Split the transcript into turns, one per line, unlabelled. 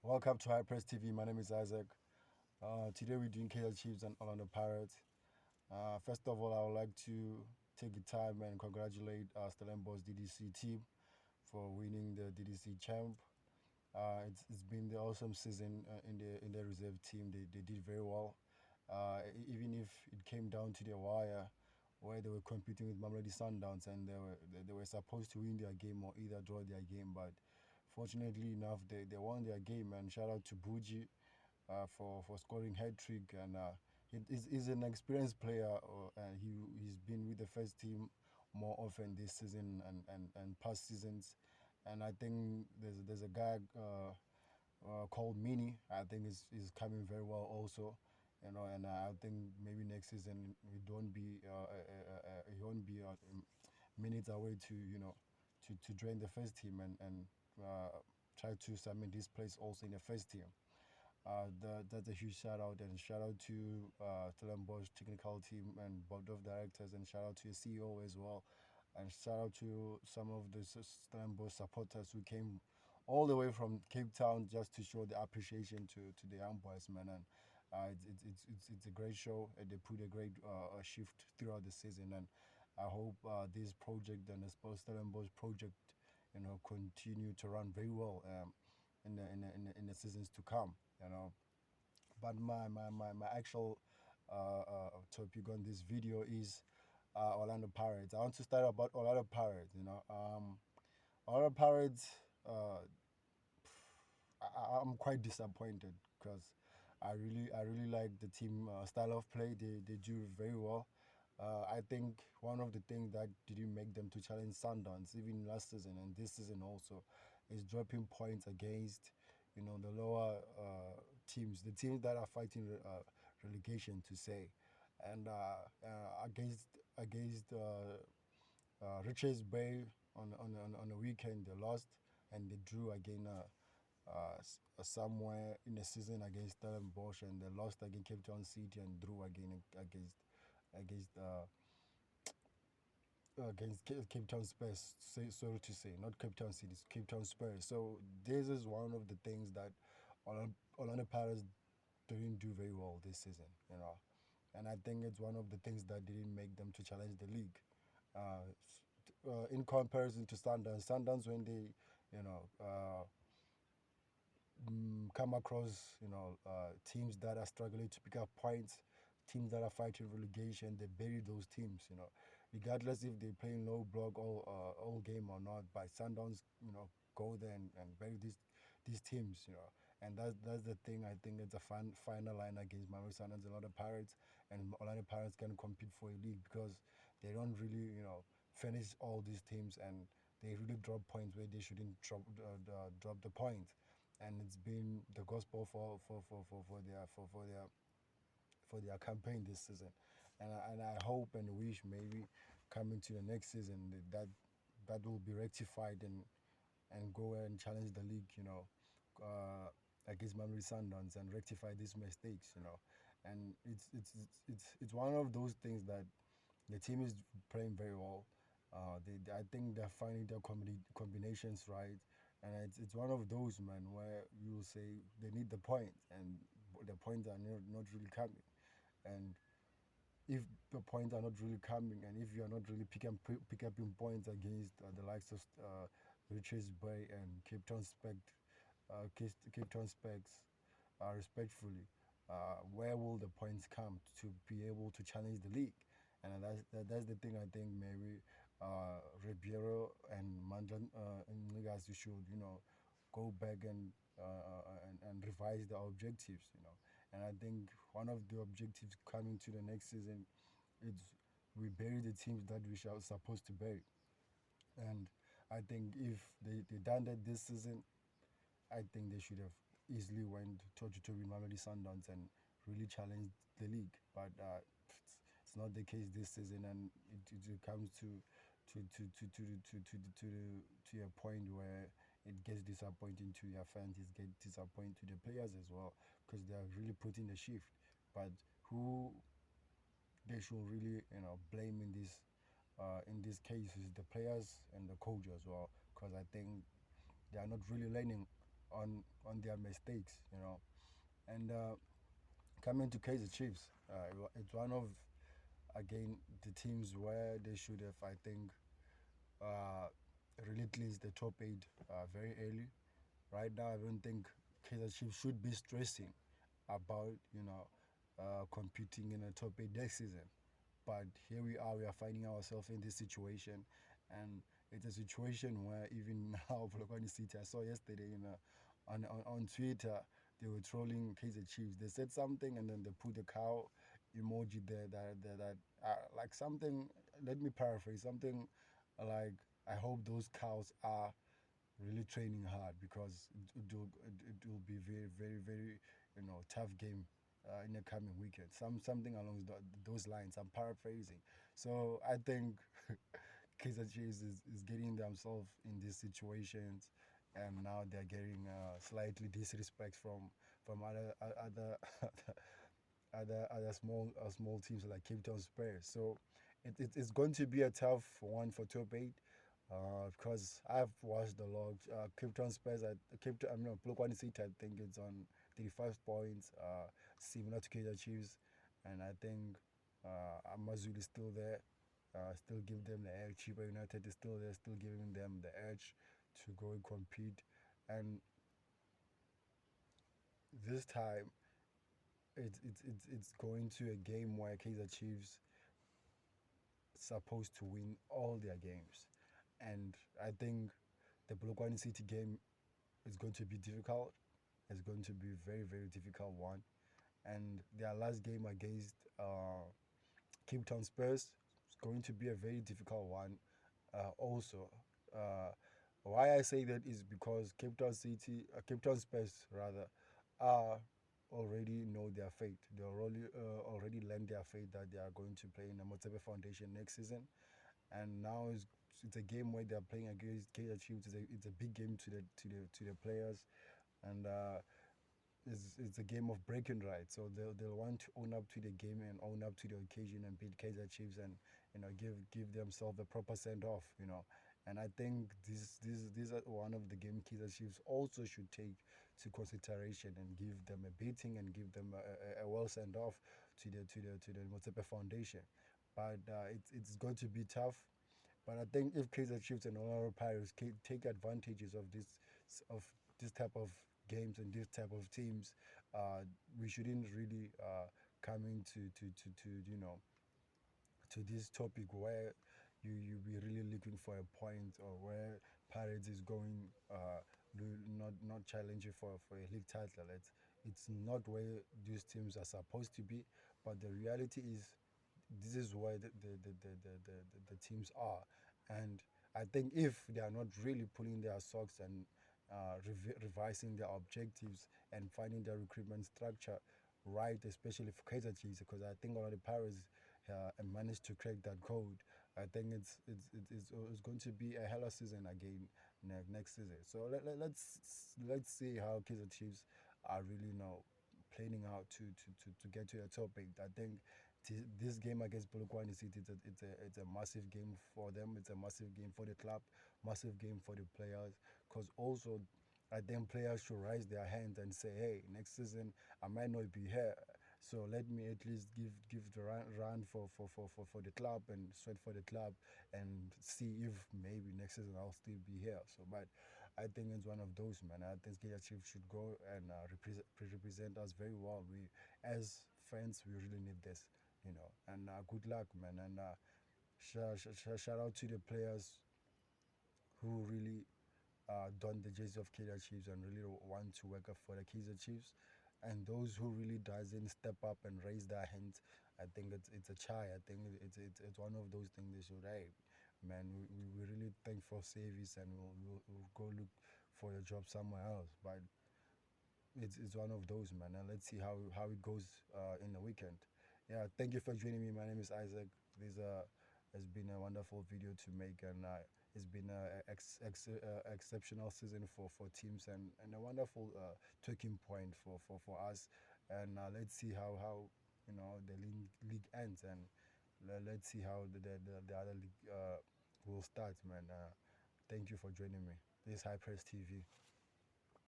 Welcome to High Press TV. My name is Isaac. Today we're doing KL Chiefs and Orlando Pirates. First of all, I would like to take the time and congratulate Stellenbosch DDC team for winning the DDC champ. It's been the awesome season in the reserve team. They did very well. Even if it came down to the wire, where they were competing with Mamelodi Sundowns and they were supposed to win their game or either draw their game, but fortunately enough, they won their game. And shout out to Buji for scoring hat trick. And he's an experienced player, and he's been with the first team more often this season and past seasons. And I think there's a guy called Mini. I think is coming very well also. And I think maybe next season he won't be minutes away to to join the first team and try to submit this place also in the first team. That's a huge shout out, and shout out to Stellenbosch technical team and board of directors, and shout out to your CEO as well, and shout out to some of the Stellenbosch supporters who came all the way from Cape Town just to show the appreciation to the young boys, man. And it's a great show. And they put a great shift throughout the season, and I hope this project and the Sports Stellenbosch project, continue to run very well in the seasons to come. But my actual topic on this video is Orlando Pirates. I want to start about Orlando Pirates. Orlando Pirates. I'm quite disappointed because I really like the team style of play. They do very well. I think one of the things that didn't make them to challenge Sundowns even last season and this season also is dropping points against the lower teams, the teams that are fighting relegation to say, and against Richards Bay on the weekend they lost, and they drew again. Somewhere in the season against Stellenbosch, and they lost against Cape Town City and drew again against Cape Town Spurs. Sorry to say, not Cape Town City, it's Cape Town Spurs. So this is one of the things that Orlando Pirates didn't do very well this season. And I think it's one of the things that didn't make them to challenge the league. In comparison to Sundowns when they, you know, come across teams that are struggling to pick up points, teams that are fighting relegation. They bury those teams, regardless if they're playing low block all game or not. But Sundowns, go there and bury these teams, and that's the thing. I think it's a final line against Mamelodi Sundowns and Orlando Pirates, and Orlando Pirates can compete for a league because they don't really finish all these teams, and they really drop points where they shouldn't drop the point. And it's been the gospel for their campaign this season. And I hope and wish maybe coming to the next season that will be rectified and go and challenge the league, against Mamelodi Sundowns and rectify these mistakes. And it's one of those things that the team is playing very well. I think they're finding their combinations right, and it's one of those, man, where you will say they need the points, and the points are not really coming. And if the points are not really coming, and if you are not really pick up in points against the likes of Richards Bay and Cape Town Specs, respectfully, where will the points come to be able to challenge the league? And that's the thing. I think maybe Ribeiro and Mandla and Niggas should go back and revise the objectives. And I think one of the objectives coming to the next season is we bury the teams that we shall supposed to bury. And I think if they done that this season, I think they should have easily went toe-to-toe with Mamelodi Sundowns and really challenged the league. But it's not the case this season, and it comes to a point where it gets disappointing to your fans. It gets disappointing to the players as well because they are really putting the shift. But who they should really blame in this case is the players and the coach as well, because I think they are not really learning on on their mistakes, And coming to Kaiser Chiefs, it's one of again the teams where they should have, I think, uh, really cleansed the top eight very early. Right now, I don't think Kaiser Chiefs should be stressing about competing in a top eight next season. But here we are. We are finding ourselves in this situation, and it's a situation where even now, Polokwane City. I saw yesterday on Twitter they were trolling Kaiser Chiefs. They said something and then they put a cow emoji there that like something. Let me paraphrase something like I hope those cows are really training hard because it will be very very tough game in the coming weekend. Something along those lines. I'm paraphrasing. So I think Kaiser Chiefs is getting themselves in these situations, and now they're getting slightly disrespect from other other small teams like Cape Town Spurs. So it's going to be a tough one for top eight. Because I've watched the log, Cape Town Spurs at Cape Town, I mean, Polokwane City, I think it's on 35 points, similar to Kaizer Chiefs, and I think Amazulu is still there, still give them the edge. Chiba United is still there, still giving them the edge to go and compete. And this time, it's going to a game where Kaizer Chiefs supposed to win all their games, and I think the Polokwane City game is going to be difficult. It's going to be a very very difficult one, and their last game against Cape Town Spurs is going to be a very difficult one. Also, uh, why I say that is because Cape Town Spurs rather, are already know their fate. They already learned their fate that they are going to play in the Motsepe Foundation next season, and now it's a game where they are playing against Kaizer Chiefs. It's a big game to the players, and it's a game of breaking right. So they'll want to own up to the game and own up to the occasion and beat Kaizer Chiefs and give themselves a proper send off. And I think these are one of the game Kaizer Chiefs also should take to consideration and give them a beating and give them a well send off to the Motsepe Foundation. But it's going to be tough. But I think if Kaizer Chiefs and Orlando Pirates take advantages of this type of games and this type of teams, we shouldn't really come into to this topic where you be really looking for a point or where Pirates is going not challenging for a league title. It's not where these teams are supposed to be, but the reality is this is where the teams are. And I think if they are not really pulling their socks and revising their objectives and finding their recruitment structure right, especially for Kaiser Chiefs, because I think all of the Pirates managed to crack that code. I think it's going to be a hell of a season again next season. So let's see how Kaiser Chiefs are really now planning out to get to the topic. I think this game against Polokwane City, it's a massive game for them. It's a massive game for the club, massive game for the players. Because also, I think players should raise their hands and say, "Hey, next season I might not be here, so let me at least give the run for the club and sweat for the club and see if maybe next season I'll still be here." So, but I think it's one of those, man. I think Kaizer Chiefs should go and represent us very well. We, as fans, we really need this. And good luck, man. And shout out to the players who really don the jersey of Kaizer Chiefs and really want to work up for the Kaizer Chiefs. And those who really doesn't step up and raise their hands, I think it's a try. I think it's one of those things they should, hey, man, we really thank for service and we'll go look for a job somewhere else. But it's one of those, man. And let's see how it goes in the weekend. Yeah, thank you for joining me. My name is Isaac. This has been a wonderful video to make, and it's been an exceptional season for teams and a wonderful talking point for us. And let's see how the league ends, and let's see how the other league will start, man. Thank you for joining me. This is High Press TV.